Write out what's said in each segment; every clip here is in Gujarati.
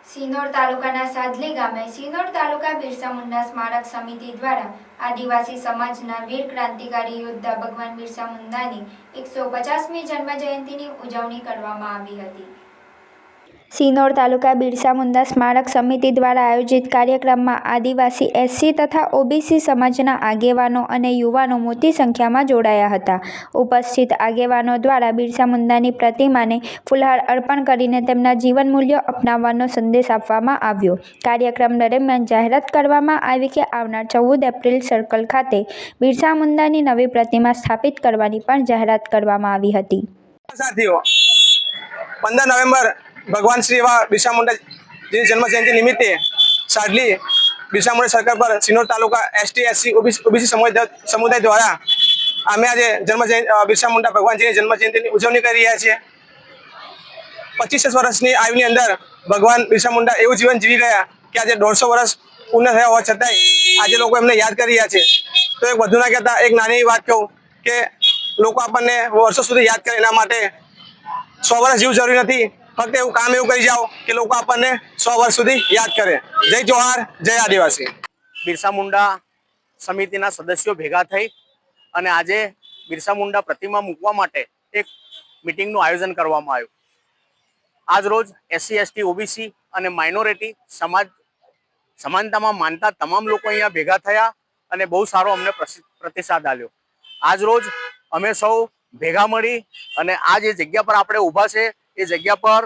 સિનોર તાલુકાના સાદલી ગામે સિનોર તાલુકા બિરસા મુંડા સ્મારક સમિતિ દ્વારા આદિવાસી સમાજના વીર ક્રાંતિકારી યોદ્ધા ભગવાન બિરસા મુંડાની 150મી જન્મજયંતિની ઉજવણી કરવામાં આવી હતી। સિનોર તાલુકા બિરસા મુંડા સ્મારક સમિતિ દ્વારા આયોજિત કાર્યક્રમમાં આદિવાસી એસસી તથા ઓબીસી સમાજના આગેવાનો અને યુવાનો મોટી સંખ્યામાં જોડાયા હતા। ઉપસ્થિત આગેવાનો દ્વારા બિરસા મુંડાની પ્રતિમાને ફૂલહાર અર્પણ કરીને તેમના જીવન મૂલ્યો અપનાવવાનો સંદેશ આપવામાં આવ્યો। કાર્યક્રમ દરમિયાન જાહેરાત કરવામાં આવી કે આવનાર 14 એપ્રિલ સર્કલ ખાતે બિરસા મુંડાની નવી પ્રતિમા સ્થાપિત કરવાની પણ જાહેરાત કરવામાં આવી હતી। साथियों 15 नवंबर भगवान श्री एवं बिरसा मुंडा जी जन्म जयंती निमित्ते साडली बिरसा मुंडा सर्कल पर Sinor taluka ST SC OBC समुदाय द्वारा अमे आज बिरसा मुंडा भगवान जी जन्म जयंती उजवणी कर रहा है। 25 वर्षनी आयुनी अंदर भगवान बिरसा मुंडा एवं जीवन जीवी गया कि आज 150 वर्ष पूर्ण थया होवा छतांय आज लोग एमने याद कर रहा है। तो एक वधु ना कहता एक नानी बात कहूँ कि लोग आपने वर्षों सुधी याद करे एना माटे 100 वर्ष जीव जरूरी नहीं, फक्त एवं काम एवं करी जाओ कि लोग आपने 100 वर्ष सुधी याद करे। जय जोहार, जय आदिवासी। बिरसा मुंडा समितिना सदस्यों भेगा थई अने आजे बिरसा मुंडा प्रतिमा मूकवा माटे एक मीटिंगनुं आयोजन करवामां आव्युं। आज रोज एससी एसटी ओबीसी अने माइनोरिटी समाज समानतामां मानता तमाम लोग अहींया भेगा थया अने बहु सारो अमने प्रतिसाद आल्यो। आज रोज अमे सौ भेगा मळी अने आ जे जग्या पर आपणे ऊभा छे ए जग्या पर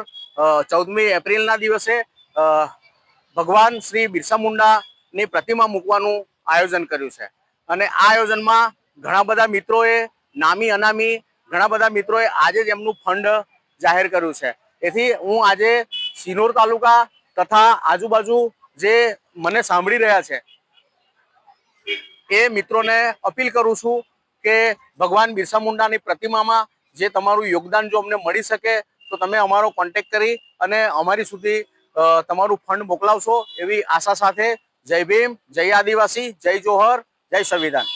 14મી એપ્રિલના દિવસે भगवान श्री बिरसा मुंडा ની प्रतिमा મૂકવાનું આયોજન કર્યું છે અને આ આયોજનમાં ઘણા બધા મિત્રોએ નામી અનામી ઘણા બધા મિત્રોએ આજે જ એમનું ફંડ જાહેર કર્યું છે। તેથી હું આજે સિનોર તાલુકા તથા આજુબાજુ જે મને સાંભળી રહ્યા છે એ મિત્રોને અપીલ કરું છું કે ભગવાન બિરસા મુંડાની પ્રતિમામાં જે તમારું યોગદાન જો અમને મળી શકે તો તમે અમારો કોન્ટેક્ટ કરી અને અમારી સુધી તમારું ફંડ મોકલાવશો એવી આશા સાથે जय भीम, जय आदिवासी, जय जोहर, जय संविधान।